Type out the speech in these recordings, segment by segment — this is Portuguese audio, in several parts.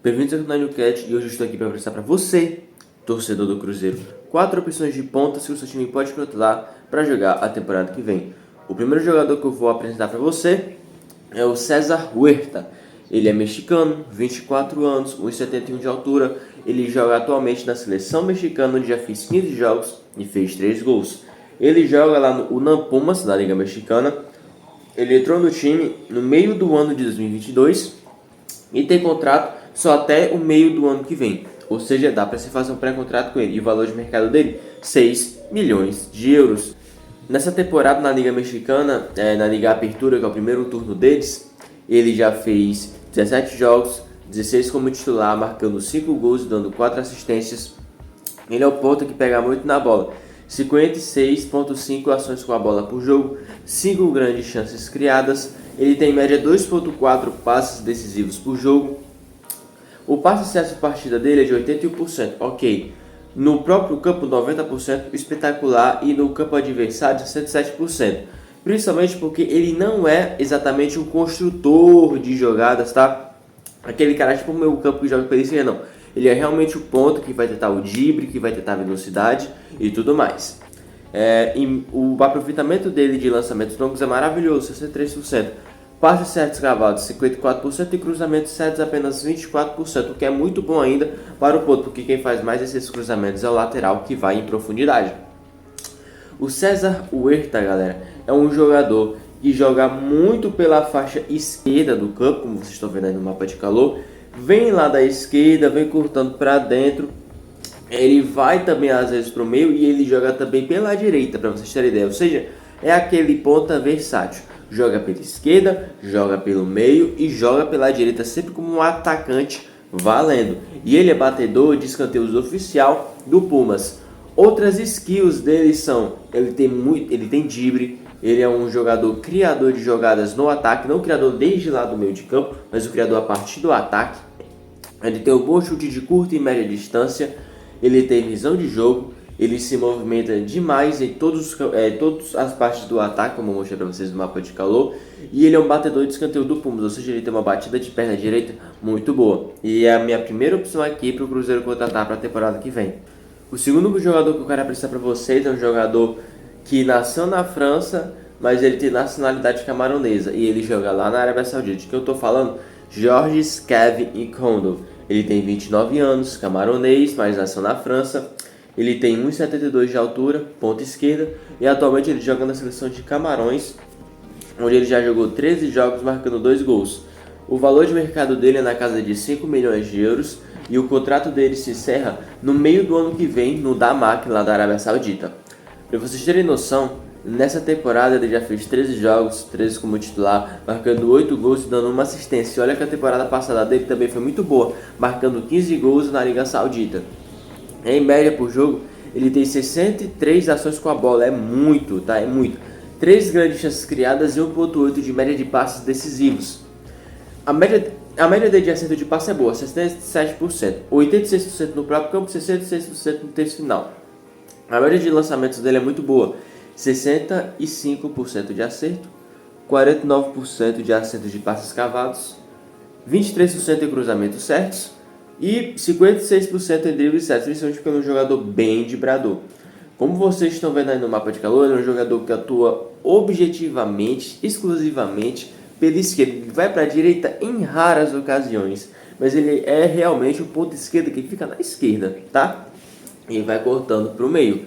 Bem-vindos ao canal NewCat e hoje eu estou aqui para apresentar para você, torcedor do Cruzeiro, 4 opções de pontas que o seu time pode controlar para jogar a temporada que vem. O primeiro jogador que eu vou apresentar para você é o César Huerta. Ele é mexicano, 24 anos, 1,71 de altura. Ele joga atualmente na seleção mexicana, onde já fez 15 jogos e fez 3 gols. Ele joga lá no UNAM Pumas, na Liga Mexicana. Ele entrou no time no meio do ano de 2022 e tem contrato só até o meio do ano que vem. Ou seja, dá para se fazer um pré-contrato com ele. E o valor de mercado dele, 6 milhões de euros. Nessa temporada na Liga Mexicana, na Liga Apertura, que é o primeiro turno deles, ele já fez 17 jogos, 16 como titular, marcando 5 gols e dando 4 assistências. Ele é o ponta que pega muito na bola. 56,5 ações com a bola por jogo, 5 grandes chances criadas. Ele tem em média 2,4 passes decisivos por jogo. O passe certo de partida dele é de 81%, ok. No próprio campo, 90%, espetacular, e no campo adversário, 107%. Principalmente porque ele não é exatamente um construtor de jogadas, tá? Aquele cara tipo o meu campo que joga pela esquerda, não. Ele é realmente o ponto que vai tentar o drible, que vai tentar a velocidade e tudo mais. E o aproveitamento dele de lançamentos longos é maravilhoso, 63%. Passes certos cavados, 54%, e cruzamentos certos apenas 24%, o que é muito bom ainda para o ponto, porque quem faz mais esses cruzamentos é o lateral, que vai em profundidade. O César Huerta, galera, é um jogador que joga muito pela faixa esquerda do campo, como vocês estão vendo aí no mapa de calor. Vem lá da esquerda, vem cortando para dentro. Ele vai também às vezes para o meio e ele joga também pela direita, para vocês terem ideia. Ou seja, é aquele ponta versátil. Joga pela esquerda, joga pelo meio e joga pela direita, sempre como um atacante valendo. E ele é batedor de escanteios oficial do Pumas. Outras skills dele são, ele tem drible, ele é um jogador criador de jogadas no ataque, não criador desde lá do meio de campo, mas o criador a partir do ataque. Ele tem um bom chute de curta e média distância, ele tem visão de jogo, ele se movimenta demais em todas as partes do ataque, como eu mostrei para vocês no mapa de calor. E ele é um batedor de escanteio do Pumas, ou seja, ele tem uma batida de perna direita muito boa. E é a minha primeira opção aqui para o Cruzeiro contratar para a temporada que vem. O segundo jogador que eu quero apresentar para vocês é um jogador que nasceu na França, mas ele tem nacionalidade camaronesa. E ele joga lá na Arábia Saudita. De que eu estou falando? Georges Kevin Ikondo. Ele tem 29 anos, camaronês, mas nasceu na França. Ele tem 1,72 de altura, ponta esquerda, e atualmente ele joga na seleção de Camarões, onde ele já jogou 13 jogos, marcando 2 gols. O valor de mercado dele é na casa de 5 milhões de euros, e o contrato dele se encerra no meio do ano que vem, no Damak, lá da Arábia Saudita. Para vocês terem noção, nessa temporada ele já fez 13 jogos, 13 como titular, marcando 8 gols e dando uma assistência. E olha que a temporada passada dele também foi muito boa, marcando 15 gols na Liga Saudita. Em média por jogo, ele tem 63 ações com a bola, é muito, tá? É muito. 3 grandes chances criadas e 1,8 de média de passes decisivos. A média dele de acerto de passe é boa, 67%, 86% no próprio campo, 66% no terço final. A média de lançamentos dele é muito boa, 65% de acerto, 49% de acerto de passes cavados, 23% em cruzamentos certos, e 56% em dribles certos, principalmente porque ele é um jogador bem driblador. Como vocês estão vendo aí no mapa de calor, ele é um jogador que atua objetivamente, exclusivamente pela esquerda. Ele vai para a direita em raras ocasiões, mas ele é realmente o ponto esquerdo que fica na esquerda, tá? E vai cortando para o meio.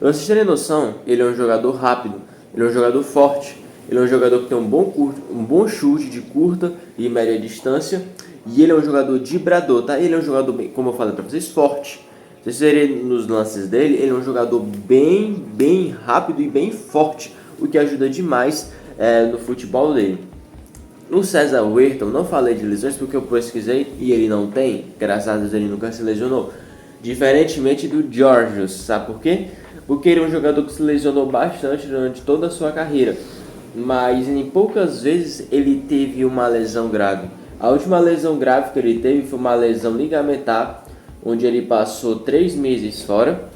Pra vocês terem noção, ele é um jogador rápido, ele é um jogador forte, ele é um jogador que tem um bom chute de curta e média distância. E ele é um jogador driblador, tá? Ele é um jogador, bem, como eu falei pra vocês, forte. Vocês verem nos lances dele, ele é um jogador bem rápido e bem forte, o que ajuda demais no futebol dele. No César Huerta, eu não falei de lesões porque eu pesquisei e ele não tem, graças a Deus ele nunca se lesionou. Diferentemente do Georgios, sabe por quê? Porque ele é um jogador que se lesionou bastante durante toda a sua carreira, mas em poucas vezes ele teve uma lesão grave. A última lesão grave que ele teve foi uma lesão ligamentar, onde ele passou 3 meses fora,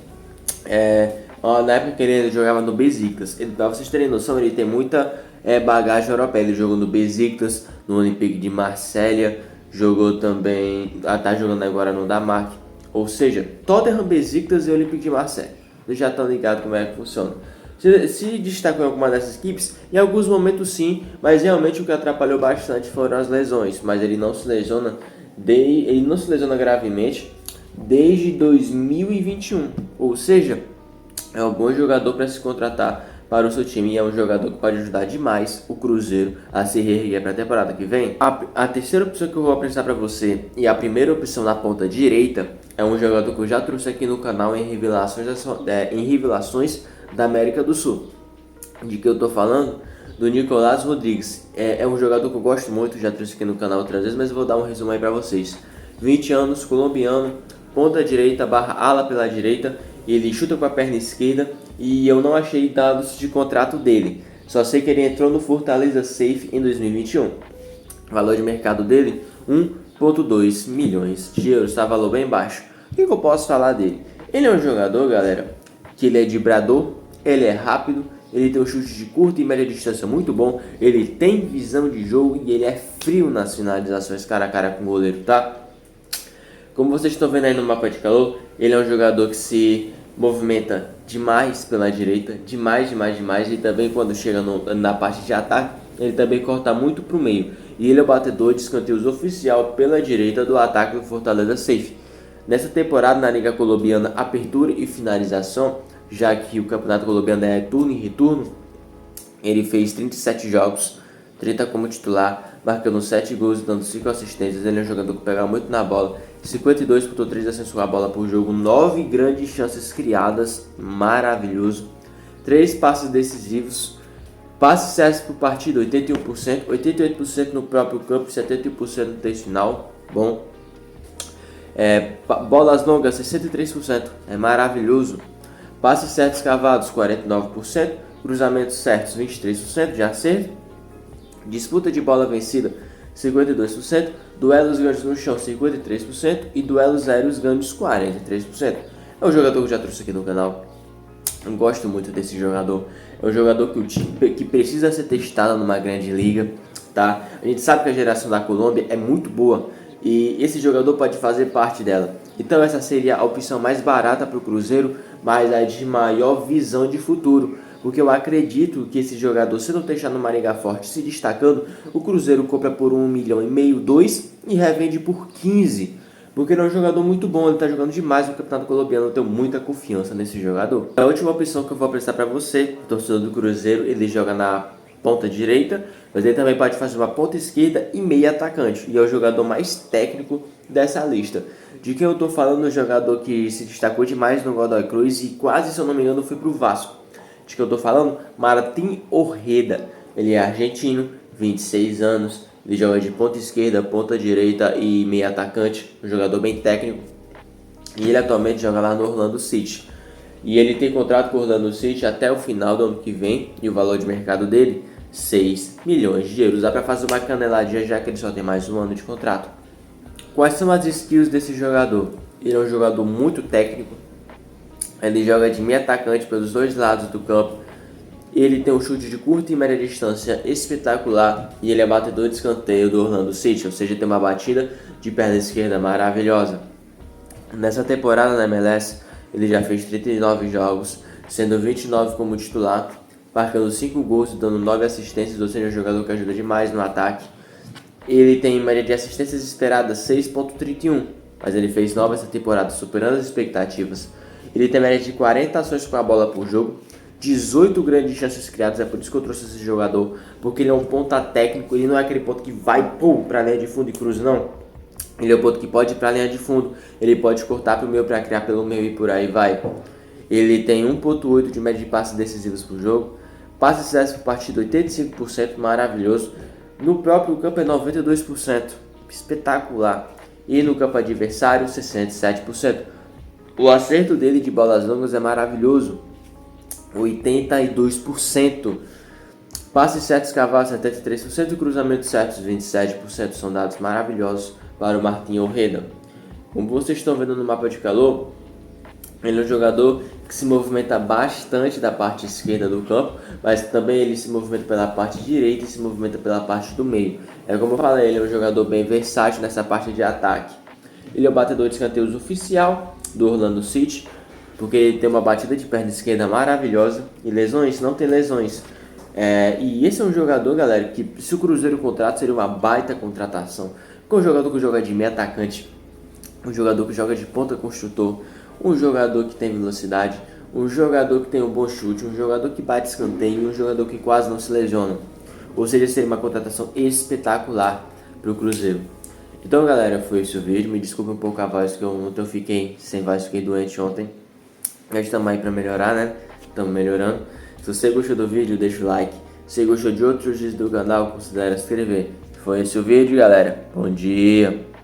na época que ele jogava no Besiktas. Para vocês terem noção, ele tem muita bagagem europeia. Ele jogou no Besiktas, no Olympique de Marselha, jogou também, tá jogando agora no Dinamarca. Ou seja, Tottenham, Besiktas e Olympique de Marseille. Vocês já estão ligados como é que funciona. Se destacou em alguma dessas equipes? Em alguns momentos sim, mas realmente o que atrapalhou bastante foram as lesões. Mas ele não se lesiona, gravemente desde 2021. Ou seja, é um bom jogador para se contratar para o seu time e é um jogador que pode ajudar demais o Cruzeiro a se reerguer para a temporada que vem. A terceira opção que eu vou apresentar para você e a primeira opção na ponta direita é um jogador que eu já trouxe aqui no canal em revelações da América do Sul. De que eu tô falando? Do Nicolás Rodrigues. É um jogador que eu gosto muito, já trouxe aqui no canal outras vezes, mas eu vou dar um resumo aí para vocês. 20 anos, colombiano, ponta direita barra ala pela direita, ele chuta com a perna esquerda e eu não achei dados de contrato dele. Só sei que ele entrou no Fortaleza Safe em 2021. O valor de mercado dele, 1,2 milhões de euros, tá? Valor bem baixo. O que eu posso falar dele? Ele é um jogador, galera, que ele é driblador, ele é rápido, ele tem um chute de curta e média distância muito bom, ele tem visão de jogo e ele é frio nas finalizações cara a cara com o goleiro, tá? Como vocês estão vendo aí no mapa de calor, ele é um jogador que se movimenta demais pela direita, demais, e também quando chega na parte de ataque, ele também corta muito pro meio. E ele é o batedor de escanteios oficial pela direita do ataque do Fortaleza Safe. Nessa temporada na Liga Colombiana, apertura e finalização, já que o campeonato colombiano é turno e retorno, ele fez 37 jogos, 30 como titular, marcando 7 gols e dando 5 assistências. Ele é um jogador que pega muito na bola, 52,3 ascensões a bola por jogo, 9 grandes chances criadas, maravilhoso, 3 passes decisivos, passes certos por partida, 81%, 88% no próprio campo, 71% no terço final, bom. Bolas longas, 63%, é maravilhoso. Passes certos cavados, 49%, cruzamentos certos, 23% de acerto. Disputa de bola vencida, 52%, duelos ganhos no chão, 53% e duelos aéreos ganhos, 43%. É um jogador que eu já trouxe aqui no canal. Eu gosto muito desse jogador. É um jogador que precisa ser testado numa grande liga, tá? A gente sabe que a geração da Colômbia é muito boa e esse jogador pode fazer parte dela. Então essa seria a opção mais barata para o Cruzeiro, mas a de maior visão de futuro. Porque eu acredito que esse jogador, se não deixar no Maringá Forte se destacando, o Cruzeiro compra por 1,5 milhão, 2 e revende por 15. Porque ele é um jogador muito bom, ele está jogando demais no Campeonato Colombiano, eu tenho muita confiança nesse jogador. A última opção que eu vou apresentar para você, torcedor do Cruzeiro, ele joga na ponta direita, mas ele também pode fazer uma ponta esquerda e meia atacante. E é o jogador mais técnico dessa lista. De quem eu estou falando, um jogador que se destacou demais no Godoy Cruz e quase, se eu não me engano, foi para o Vasco. De que eu tô falando? Martín Ojeda. Ele é argentino, 26 anos. Ele joga de ponta esquerda, ponta direita e meia atacante. Um jogador bem técnico. E ele atualmente joga lá no Orlando City. E ele tem contrato com o Orlando City até o final do ano que vem. E o valor de mercado dele, 6 milhões de euros. Dá pra fazer uma caneladinha já que ele só tem mais um ano de contrato. Quais são as skills desse jogador? Ele é um jogador muito técnico. Ele joga de meio atacante pelos dois lados do campo. Ele tem um chute de curta e média distância espetacular. E ele é batedor de escanteio do Orlando City. Ou seja, tem uma batida de perna esquerda maravilhosa. Nessa temporada na MLS, ele já fez 39 jogos, sendo 29 como titular, marcando 5 gols e dando 9 assistências. Ou seja, um jogador que ajuda demais no ataque. Ele tem média de assistências esperadas 6,31. Mas ele fez 9 essa temporada, superando as expectativas. Ele tem média de 40 ações com a bola por jogo, 18 grandes chances criadas. É por isso que eu trouxe esse jogador, porque ele é um ponta técnico. Ele não é aquele ponto que vai para a linha de fundo e cruza, não. Ele é o ponto que pode ir para a linha de fundo, ele pode cortar para o meio para criar pelo meio e por aí vai. Ele tem 1,8 de média de passes decisivos por jogo, passes certos por partida 85%, maravilhoso. No próprio campo é 92%, espetacular. E no campo adversário 67%. O acerto dele de bolas longas é maravilhoso, 82%. Passes certos cavados, 73%. Cruzamentos certos, 27%. São dados maravilhosos para o Martín Ojeda. Como vocês estão vendo no mapa de calor, ele é um jogador que se movimenta bastante da parte esquerda do campo, mas também ele se movimenta pela parte direita e se movimenta pela parte do meio. É como eu falei, ele é um jogador bem versátil nessa parte de ataque. Ele é o batedor de escanteios oficial do Orlando City, porque ele tem uma batida de perna esquerda maravilhosa e lesões, não tem lesões. E esse é um jogador, galera, que se o Cruzeiro contrata seria uma baita contratação. Com um jogador que joga de meio atacante, um jogador que joga de ponta construtor, um jogador que tem velocidade, um jogador que tem um bom chute, um jogador que bate escanteio, um jogador que quase não se lesiona. Ou seja, seria uma contratação espetacular para o Cruzeiro. Então, galera, foi esse o vídeo. Me desculpe um pouco a voz, que ontem eu fiquei sem voz, fiquei doente ontem. Nós estamos aí para melhorar, né? Estamos melhorando. Se você gostou do vídeo, deixa o like. Se gostou de outros vídeos do canal, considere se inscrever. Foi esse o vídeo, galera. Bom dia!